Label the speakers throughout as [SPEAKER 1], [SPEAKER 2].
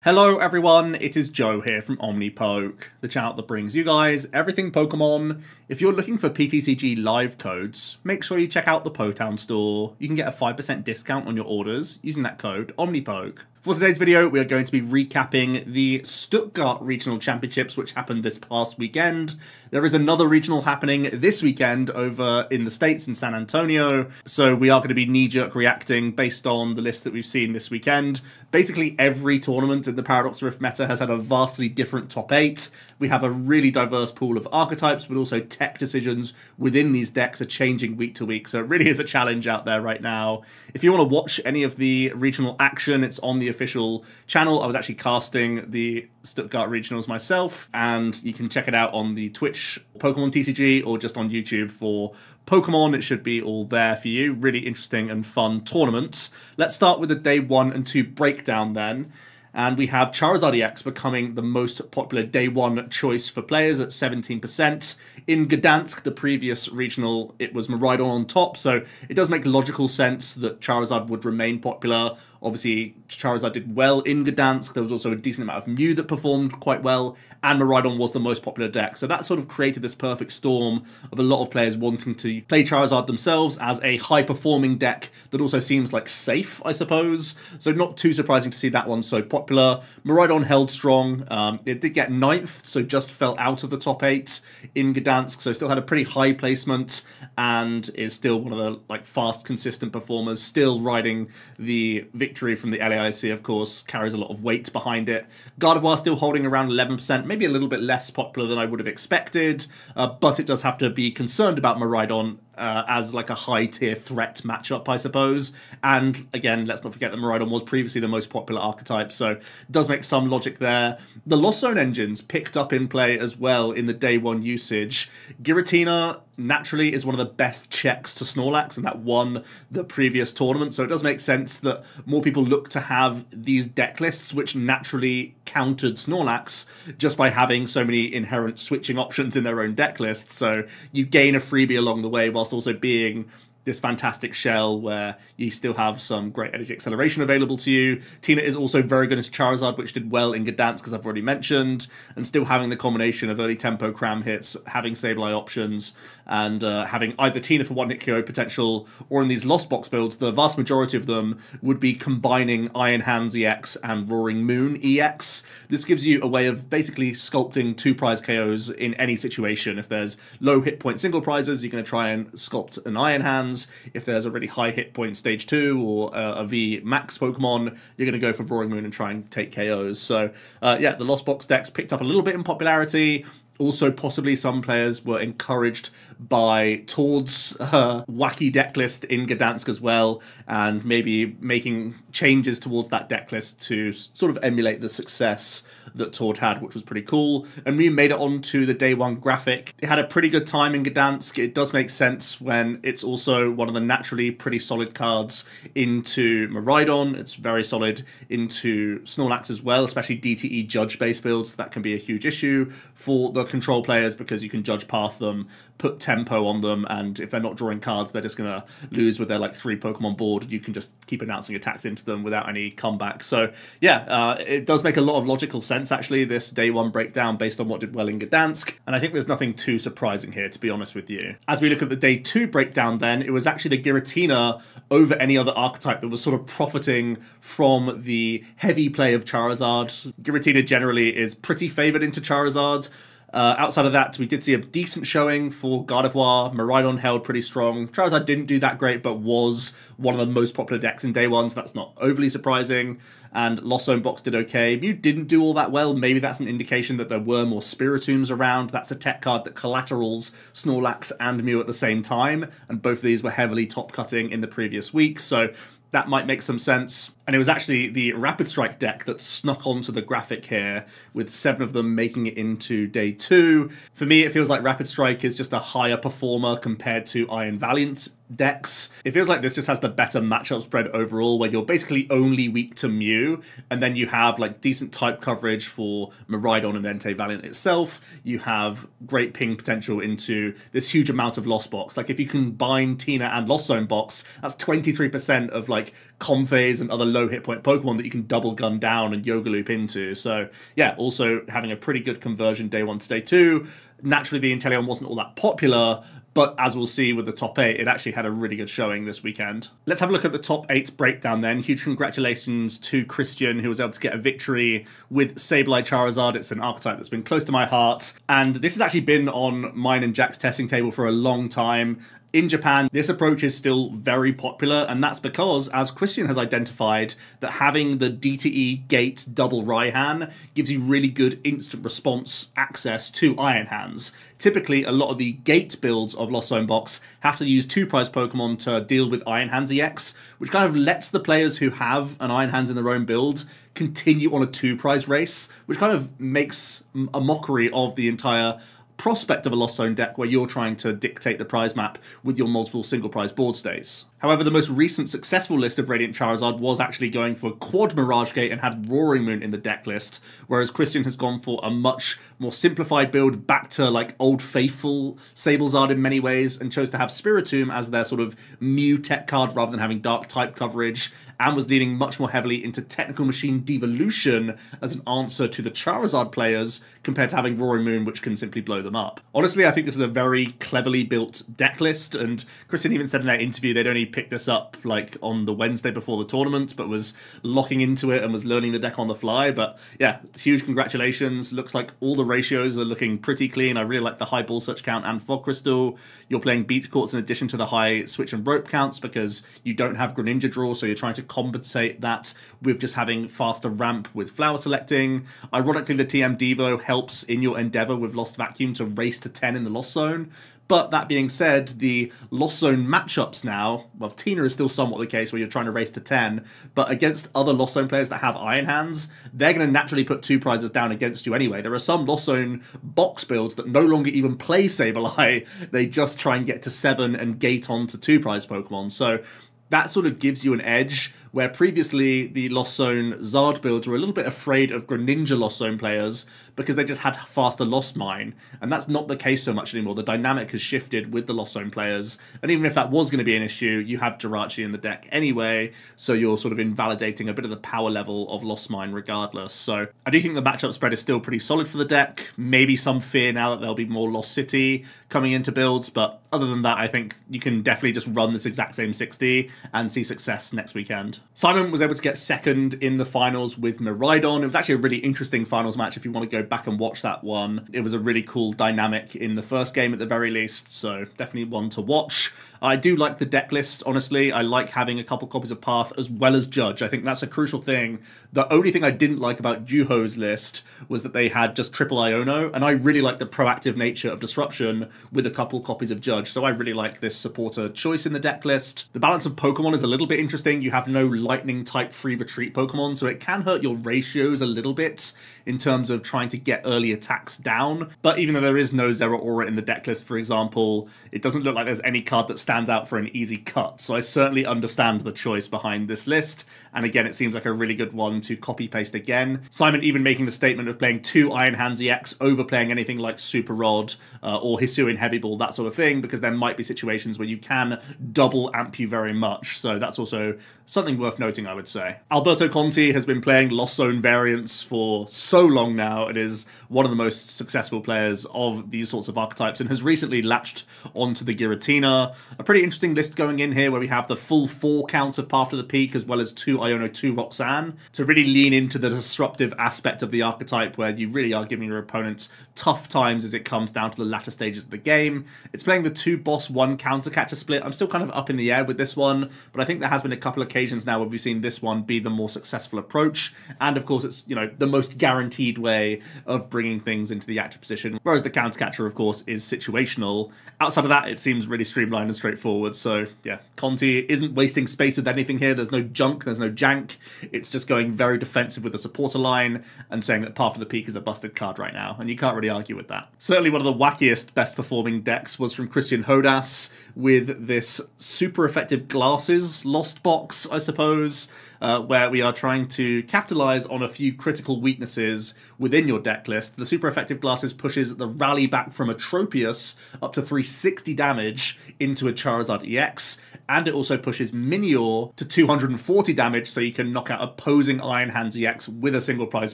[SPEAKER 1] Hello everyone, it is Joe here from OmniPoke, the channel that brings you guys everything Pokemon. If you're looking for PTCG live codes, make sure you check out the Potown store. You can get a 5% discount on your orders using that code OmniPoke. For today's video, we are going to be recapping the Stuttgart Regional Championships, which happened this past weekend. There is another regional happening this weekend over in the States in San Antonio, so we are going to be knee-jerk reacting based on the list that we've seen this weekend. Basically, every tournament in the Paradox Rift meta has had a vastly different top 8. We have a really diverse pool of archetypes, but also tech decisions within these decks are changing week to week, so it really is a challenge out there right now. If you want to watch any of the regional action, it's on the official channel. I was actually casting the Stuttgart Regionals myself, and you can check it out on the Twitch Pokemon TCG or just on YouTube for Pokemon. It should be all there for you. Really interesting and fun tournaments. Let's start with the day 1 and 2 breakdown then. And we have Charizard EX becoming the most popular day 1 choice for players at 17%. In Gdansk, the previous regional, it was Miraidon on top, so it does make logical sense that Charizard would remain popular. Obviously, Charizard did well in Gdansk. There was also a decent amount of Mew that performed quite well, and Miraidon was the most popular deck. So that sort of created this perfect storm of a lot of players wanting to play Charizard themselves as a high-performing deck that also seems like safe, I suppose. So not too surprising to see that one so popular. Miraidon held strong. It did get 9th, so just fell out of the top 8 in Gdansk, so still had a pretty high placement and is still one of the fast, consistent performers, still riding the victory from the LAIC, of course, carries a lot of weight behind it. Gardevoir still holding around 11%, maybe a little bit less popular than I would have expected, but it does have to be concerned about Miraidon as like a high-tier threat matchup, I suppose. And again, let's not forget that Miraidon was previously the most popular archetype, so it does make some logic there. The Lost Zone engines picked up in play as well in the day 1 usage. Giratina naturally is one of the best checks to Snorlax, and that won the previous tournament, so it does make sense that more people look to have these deck lists which naturally countered Snorlax just by having so many inherent switching options in their own deck lists. So you gain a freebie along the way whilst also being this fantastic shell where you still have some great energy acceleration available to you. Tina is also very good into Charizard, which did well in Gdansk, as I've already mentioned, and still having the combination of early tempo cram hits, having Sableye options, and having either Tina for 1-hit KO potential, or in these Lost Box builds, the vast majority of them would be combining Iron Hands EX and Roaring Moon EX. This gives you a way of basically sculpting 2 prize KOs in any situation. If there's low hit point single prizes, you're going to try and sculpt an Iron Hands. If there's a really high hit point stage 2 or a V max Pokemon, you're going to go for Roaring Moon and try and take KOs. So yeah, the Lost Box decks picked up a little bit in popularity. Also, possibly some players were encouraged by Tord's wacky deck list in Gdansk as well, and maybe making changes towards that deck list to sort of emulate the success that Tord had, which was pretty cool. And we made it onto the day 1 graphic. It had a pretty good time in Gdansk. It does make sense when it's also one of the naturally pretty solid cards into Miraidon. It's very solid into Snorlax as well, especially DTE judge-based builds. That can be a huge issue for the control players because you can judge path them, put tempo on them, and if they're not drawing cards, they're just going to lose with their 3 Pokemon board. You can just keep announcing attacks into them without any comeback. So yeah, it does make a lot of logical sense actually, this day 1 breakdown based on what did well in Gdansk, and I think there's nothing too surprising here, to be honest with you. As we look at the day 2 breakdown then, it was actually the Giratina over any other archetype that was sort of profiting from the heavy play of Charizard. Giratina generally is pretty favoured into Charizard. Outside of that, we did see a decent showing for Gardevoir. Miraidon held pretty strong. Charizard didn't do that great, but was one of the most popular decks in day 1, so that's not overly surprising. And Lost Zone Box did okay. Mew didn't do all that well. Maybe that's an indication that there were more Spiritooms around. That's a tech card that collaterals Snorlax and Mew at the same time, and both of these were heavily top-cutting in the previous week, so that might make some sense. And it was actually the Rapid Strike deck that snuck onto the graphic here, with 7 of them making it into day 2. For me, it feels like Rapid Strike is just a higher performer compared to Iron Valiant decks. It feels like this just has the better matchup spread overall, where you're basically only weak to Mew, and then you have like decent type coverage for Miraidon and Entei Valiant itself. You have great ping potential into this huge amount of Lost Box. Like if you combine Tina and Lost Zone Box, that's 23% of like Comphase and other low hit point Pokemon that you can double gun down and Yoga Loop into. So yeah, also having a pretty good conversion day 1 to day 2. Naturally, the Inteleon wasn't all that popular, but as we'll see with the top 8, it actually had a really good showing this weekend. Let's have a look at the top 8 breakdown then. Huge congratulations to Christian, who was able to get a victory with Sableye Charizard. It's an archetype that's been close to my heart, and this has actually been on mine and Jack's testing table for a long time. In Japan, this approach is still very popular, and that's because, as Christian has identified, that having the DTE Gate double Raihan gives you really good instant response access to Iron Hands. Typically, a lot of the Gate builds of Lost Zone Box have to use 2 prize Pokemon to deal with Iron Hands EX, which kind of lets the players who have an Iron Hands in their own build continue on a 2 prize race, which kind of makes a mockery of the entire prospect of a Lost Zone deck where you're trying to dictate the prize map with your multiple single prize board states. However, the most recent successful list of Radiant Charizard was actually going for Quad Mirage Gate and had Roaring Moon in the deck list, whereas Christian has gone for a much more simplified build back to like old faithful SableZard in many ways, and chose to have Spiritomb as their sort of Mew tech card rather than having dark type coverage, and was leaning much more heavily into Technical Machine Devolution as an answer to the Charizard players, compared to having Roaring Moon, which can simply blow them up. Honestly, I think this is a very cleverly built deck list, and Christian even said in that interview they'd only picked this up like on the Wednesday before the tournament, but was locking into it and was learning the deck on the fly. But yeah, huge congratulations. Looks like all the ratios are looking pretty clean. I really like the high ball search count and Fog Crystal. You're playing Beach Courts in addition to the high switch and rope counts because you don't have Greninja draw, so you're trying to compensate that with just having faster ramp with flower selecting. Ironically, the TM Devo helps in your endeavor with Lost Vacuum to race to 10 in the Lost Zone. But that being said, the Lost Zone matchups now, well, Tina is still somewhat the case where you're trying to race to 10, but against other Lost Zone players that have Iron Hands, they're going to naturally put 2 prizes down against you anyway. There are some Lost Zone box builds that no longer even play Sableye. They just try and get to 7 and gate on to 2 prize Pokemon. So that sort of gives you an edge, where previously the Lost Zone Zard builds were a little bit afraid of Greninja Lost Zone players because they just had faster Lost Mine, and that's not the case so much anymore. The dynamic has shifted with the Lost Zone players, and even if that was going to be an issue, you have Jirachi in the deck anyway, so you're sort of invalidating a bit of the power level of Lost Mine regardless. So I do think the matchup spread is still pretty solid for the deck. Maybe some fear now that there'll be more Lost City coming into builds, but other than that, I think you can definitely just run this exact same 60 and see success next weekend. Simon was able to get second in the finals with Miraidon. It was actually a really interesting finals match if you want to go back and watch that one. It was a really cool dynamic in the first game at the very least, so definitely one to watch. I do like the deck list, honestly. I like having a couple copies of Path as well as Judge. I think that's a crucial thing. The only thing I didn't like about Juho's list was that they had just triple Iono, and I really like the proactive nature of Disruption with a couple copies of Judge, so I really like this supporter choice in the deck list. The balance of Pokemon is a little bit interesting. You have no Lightning type free retreat Pokemon, so it can hurt your ratios a little bit in terms of trying to get early attacks down. But even though there is no Zeraora in the deck list, for example, it doesn't look like there's any card that stands out for an easy cut. So I certainly understand the choice behind this list. And again, it seems like a really good one to copy paste again. Simon even making the statement of playing 2 Iron Hands EX over playing anything like Super Rod or Hisuian Heavy Ball, that sort of thing, because there might be situations where you can double amp you very much. So that's also something worth noting, I would say. Alberto Conti has been playing Lost Zone variants for so long now. It is one of the most successful players of these sorts of archetypes and has recently latched onto the Giratina. A pretty interesting list going in here where we have the full 4 count of Path to the Peak as well as 2 Iono, 2 Roxanne to really lean into the disruptive aspect of the archetype where you really are giving your opponents tough times as it comes down to the latter stages of the game. It's playing the 2 boss 1 counter catcher split. I'm still kind of up in the air with this one, but I think there has been a couple of occasions now have we seen this one be the more successful approach, and of course it's, you know, the most guaranteed way of bringing things into the active position, whereas the countercatcher, of course, is situational. Outside of that, it seems really streamlined and straightforward. So yeah, Conti isn't wasting space with anything here. There's no junk, there's no jank. It's just going very defensive with the supporter line and saying that Path of the Peak is a busted card right now, and you can't really argue with that. Certainly one of the wackiest, best performing decks was from Christian Hodas with this super effective Glasses Lost Box, I suppose, where we are trying to capitalize on a few critical weaknesses within your deck list. The super effective Glasses pushes the rally back from a Tropius up to 360 damage into a Charizard EX, and it also pushes Minior to 240 damage, so you can knock out opposing Iron Hands EX with a single prize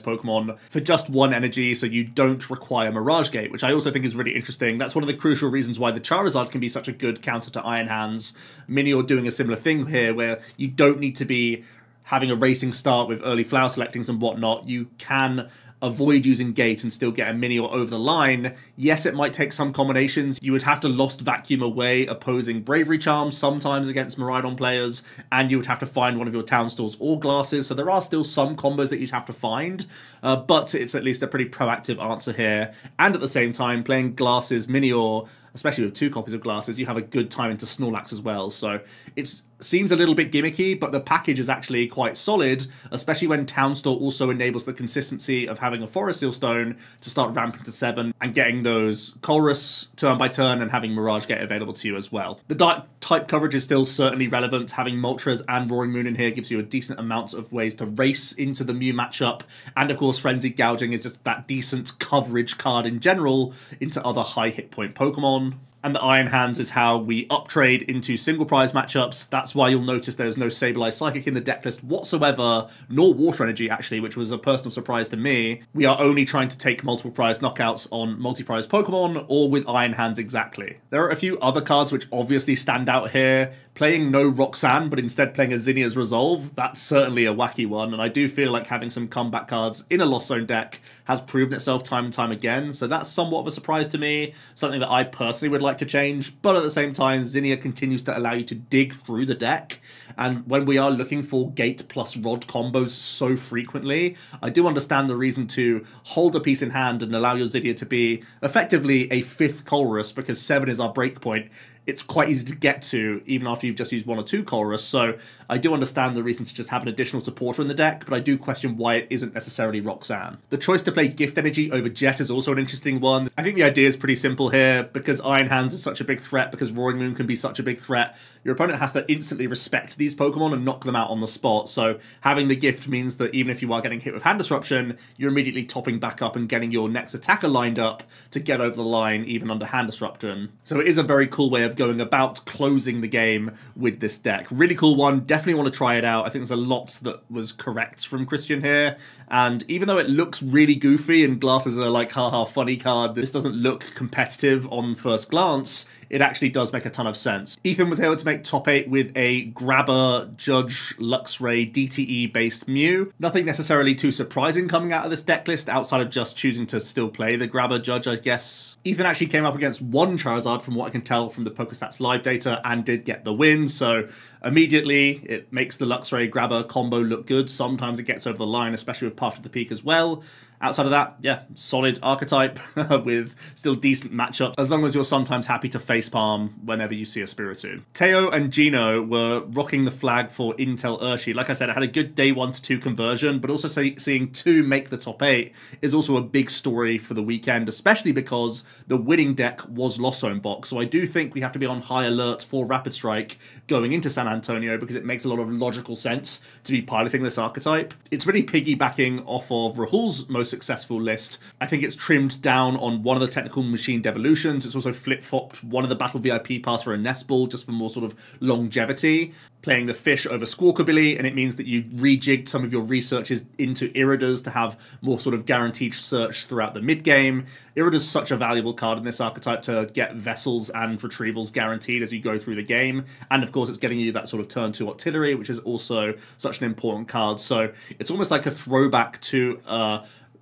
[SPEAKER 1] Pokemon for just 1 energy, so you don't require Mirage Gate, which I also think is really interesting. That's one of the crucial reasons why the Charizard can be such a good counter to Iron Hands. Minior doing a similar thing here, where you don't need to be having a racing start with early flower selectings and whatnot. You can avoid using Gate and still get a Minior over the line. Yes, it might take some combinations. You would have to Lost Vacuum away opposing Bravery Charms sometimes against Miraidon players, and you would have to find one of your Town Stores or Glasses, so there are still some combos that you'd have to find, but it's at least a pretty proactive answer here. And at the same time, playing Glasses, Minior, especially with 2 copies of Glasses, you have a good time into Snorlax as well, so it seems a little bit gimmicky, but the package is actually quite solid, especially when Town Store also enables the consistency of having a Forest Seal Stone to start ramping to 7 and getting those Colrus turn by turn and having Mirage Gate available to you as well. The Dark type coverage is still certainly relevant. Having Moltres and Roaring Moon in here gives you a decent amount of ways to race into the Mew matchup, and of course Frenzied Gouging is just that decent coverage card in general into other high hit point Pokemon. And the Iron Hands is how we uptrade into single prize matchups. That's why you'll notice there's no Sableye Psychic in the deck list whatsoever, nor Water Energy actually, which was a personal surprise to me. We are only trying to take multiple prize knockouts on multi-prize Pokemon, or with Iron Hands exactly. There are a few other cards which obviously stand out here. Playing no Roxanne, but instead playing a Zinnia's Resolve, that's certainly a wacky one, and I do feel like having some comeback cards in a Lost Zone deck has proven itself time and time again, so that's somewhat of a surprise to me, something that I personally would like to change, but at the same time, Zinnia continues to allow you to dig through the deck, and when we are looking for Gate plus Rod combos so frequently, I do understand the reason to hold a piece in hand and allow your Zinnia to be effectively a 5th Colrus, because 7 is our breakpoint. It's quite easy to get to, even after you've just used 1 or 2 Colrus, so I do understand the reason to just have an additional supporter in the deck, but I do question why it isn't necessarily Roxanne. The choice to play Gift Energy over Jet is also an interesting one. I think the idea is pretty simple here. Because Iron Hands is such a big threat, because Roaring Moon can be such a big threat, your opponent has to instantly respect these Pokemon and knock them out on the spot, so having the Gift means that even if you are getting hit with Hand Disruption, you're immediately topping back up and getting your next attacker lined up to get over the line, even under Hand Disruption. So it is a very cool way of going about closing the game with this deck. Really cool one, definitely want to try it out. I think there's a lot that was correct from Christian here, and even though it looks really goofy and Glasses are like haha funny card, this doesn't look competitive on first glance, it actually does make a ton of sense. Ethan was able to make top 8 with a Grabber, Judge, Luxray, DTE based Mew. Nothing necessarily too surprising coming out of this deck list outside of just choosing to still play the Grabber Judge, I guess. Ethan actually came up against 1 Charizard from what I can tell from the PokeStats live data and did get the win, so immediately it makes the Luxray Grabber combo look good. Sometimes it gets over the line, especially with Path to the Peak as well. Outside of that, yeah, solid archetype with still decent matchups, as long as you're sometimes happy to facepalm whenever you see a Spiritomb. Teo and Gino were rocking the flag for Intel Urshi. Like I said, I had a good day 1 to 2 conversion, but also seeing 2 make the top 8 is also a big story for the weekend, especially because the winning deck was Lost Zone Box. So I do think we have to be on high alert for Rapid Strike going into San Antonio, because it makes a lot of logical sense to be piloting this archetype. It's really piggybacking off of Rahul's most successful list. I think it's trimmed down on one of the technical machine devolutions. It's also flip-flopped one of the Battle VIP pass for a Nest Ball just for more sort of longevity, playing the fish over Squawkabilly, and it means that you rejigged some of your researches into Iridas to have more sort of guaranteed search throughout the mid-game. Irida's such a valuable card in this archetype to get vessels and retrievals guaranteed as you go through the game, and of course it's getting you that sort of turn 2 artillery, which is also such an important card, so it's almost like a throwback to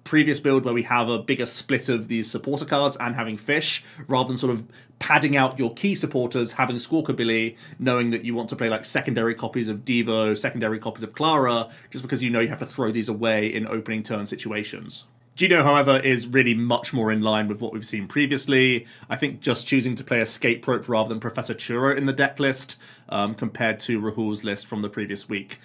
[SPEAKER 1] previous build where we have a bigger split of these supporter cards and having fish, rather than sort of padding out your key supporters, having Squawkabilly, knowing that you want to play like secondary copies of Devo, secondary copies of Clara, just because you know you have to throw these away in opening turn situations. Gino, however, is really much more in line with what we've seen previously. I think just choosing to play Escape Rope rather than Professor Churro in the deck list, compared to Rahul's list from the previous week.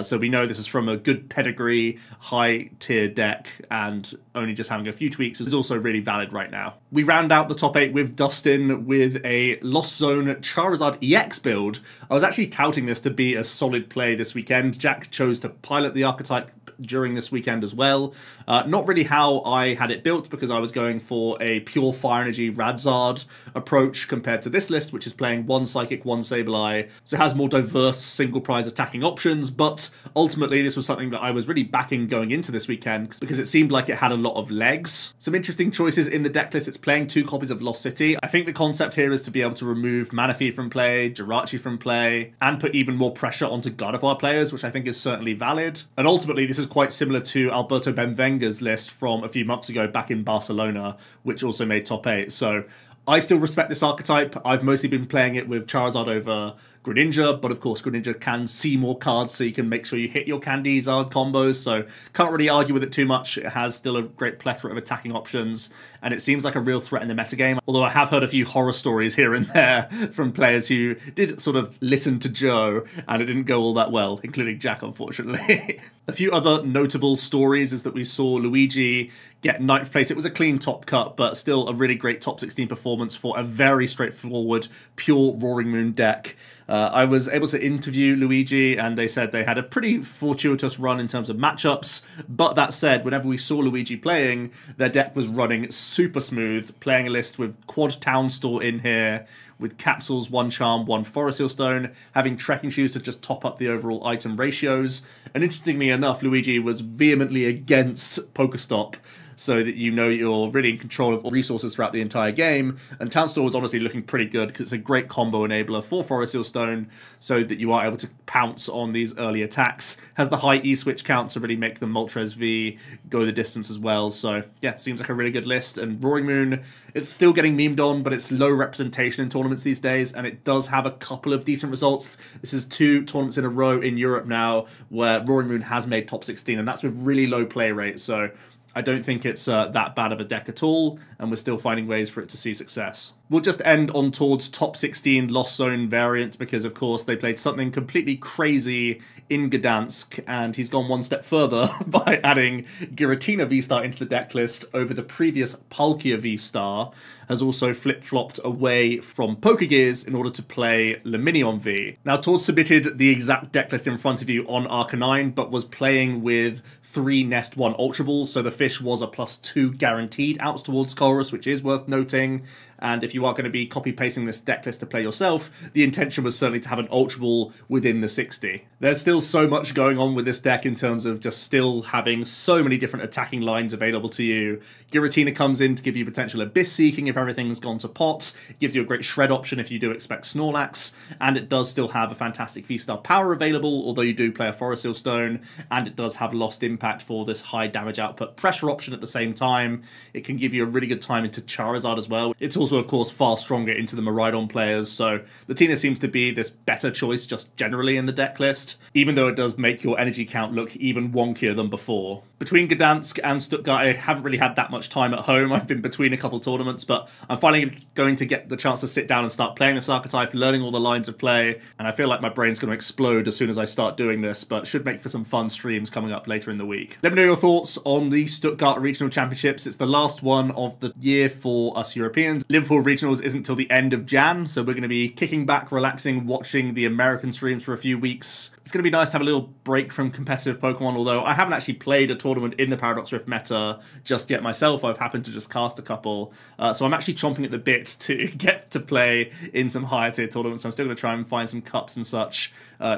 [SPEAKER 1] So we know this is from a good pedigree, high-tier deck, and only just having a few tweaks is also really valid right now. We round out the top 8 with Dustin with a Lost Zone Charizard EX build. I was actually touting this to be a solid play this weekend. Jack chose to pilot the archetype during this weekend as well. Not really how I had it built, because I was going for a pure Fire Energy Radzard approach compared to this list, which is playing 1 Psychic, 1 Sableye, so it has more diverse single prize attacking options, but ultimately this was something that I was really backing going into this weekend because it seemed like it had a lot of legs. Some interesting choices in the deck list. It's playing 2 copies of Lost City. I think the concept here is to be able to remove Manaphy from play, Jirachi from play, and put even more pressure onto Gardevoir players, which I think is certainly valid. And ultimately this is quite similar to Alberto Benvenga's list from a few months ago back in Barcelona, which also made top 8. So I still respect this archetype. I've mostly been playing it with Charizard over Greninja, but of course Greninja can see more cards, so you can make sure you hit your Candy-Zard combos, so can't really argue with it too much. It has still a great plethora of attacking options, and it seems like a real threat in the metagame, although I have heard a few horror stories here and there from players who did sort of listen to Joe, and it didn't go all that well, including Jack, unfortunately. A few other notable stories is that we saw Luigi get 9th place. It was a clean top cut, but still a really great top 16 performance for a very straightforward, pure Roaring Moon deck. I was able to interview Luigi, and they said they had a pretty fortuitous run in terms of matchups, but that said, whenever we saw Luigi playing, their deck was running super smooth, playing a list with Quad Town Store in here, with Capsules, 1 Charm, 1 Forest Seal Stone, having Trekking Shoes to just top up the overall item ratios. And interestingly enough, Luigi was vehemently against Pokestop, so that you know you're really in control of resources throughout the entire game. And Town Store was honestly looking pretty good because it's a great combo enabler for Forest Seal Stone, so that you are able to pounce on these early attacks. Has the high E-switch count to really make the Moltres V go the distance as well. So yeah, seems like a really good list. And Roaring Moon, it's still getting memed on, but it's low representation in tournaments these days, and it does have a couple of decent results. This is 2 tournaments in a row in Europe now where Roaring Moon has made top 16, and that's with really low play rate. So I don't think it's that bad of a deck at all, and we're still finding ways for it to see success. We'll just end on Todd's top 16 Lost Zone variant, because of course they played something completely crazy in Gdansk, and he's gone one step further by adding Giratina V-Star into the deck list over the previous Palkia V-Star, has also flip-flopped away from Pokegears in order to play Luminion V. Now Todd submitted the exact deck list in front of you on Arcanine, but was playing with 3 Nest 1 Ultra Balls, so the fish was a +2 guaranteed outs towards Chorus, which is worth noting. And if you are going to be copy-pasting this deck list to play yourself, the intention was certainly to have an Ultra Ball within the 60. There's still so much going on with this deck in terms of just still having so many different attacking lines available to you. Giratina comes in to give you potential Abyss Seeking if everything's gone to pot. It gives you a great Shred option if you do expect Snorlax. And it does still have a fantastic V-Star power available, although you do play a Forest Seal Stone. And it does have Lost Impact for this high damage output pressure option at the same time. It can give you a really good time into Charizard as well. It's also, of course, far stronger into the Miraidon players, so Latina seems to be this better choice just generally in the deck list, even though it does make your energy count look even wonkier than before. Between Gdansk and Stuttgart, I haven't really had that much time at home. I've been between a couple tournaments, but I'm finally going to get the chance to sit down and start playing this archetype, learning all the lines of play, and I feel like my brain's going to explode as soon as I start doing this, but should make for some fun streams coming up later in the week. Let me know your thoughts on the Stuttgart Regional Championships. It's the last one of the year for us Europeans. Liverpool Regionals isn't till the end of Jan, so we're going to be kicking back, relaxing, watching the American streams for a few weeks. It's going to be nice to have a little break from competitive Pokemon, although I haven't actually played a tournament in the Paradox Rift meta just yet myself. I've happened to just cast a couple, so I'm actually chomping at the bit to get to play in some higher tier tournaments. I'm still going to try and find some cups and such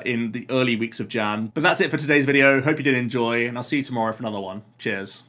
[SPEAKER 1] in the early weeks of Jan. But that's it for today's video. Hope you did enjoy, and I'll see you tomorrow for another one. Cheers.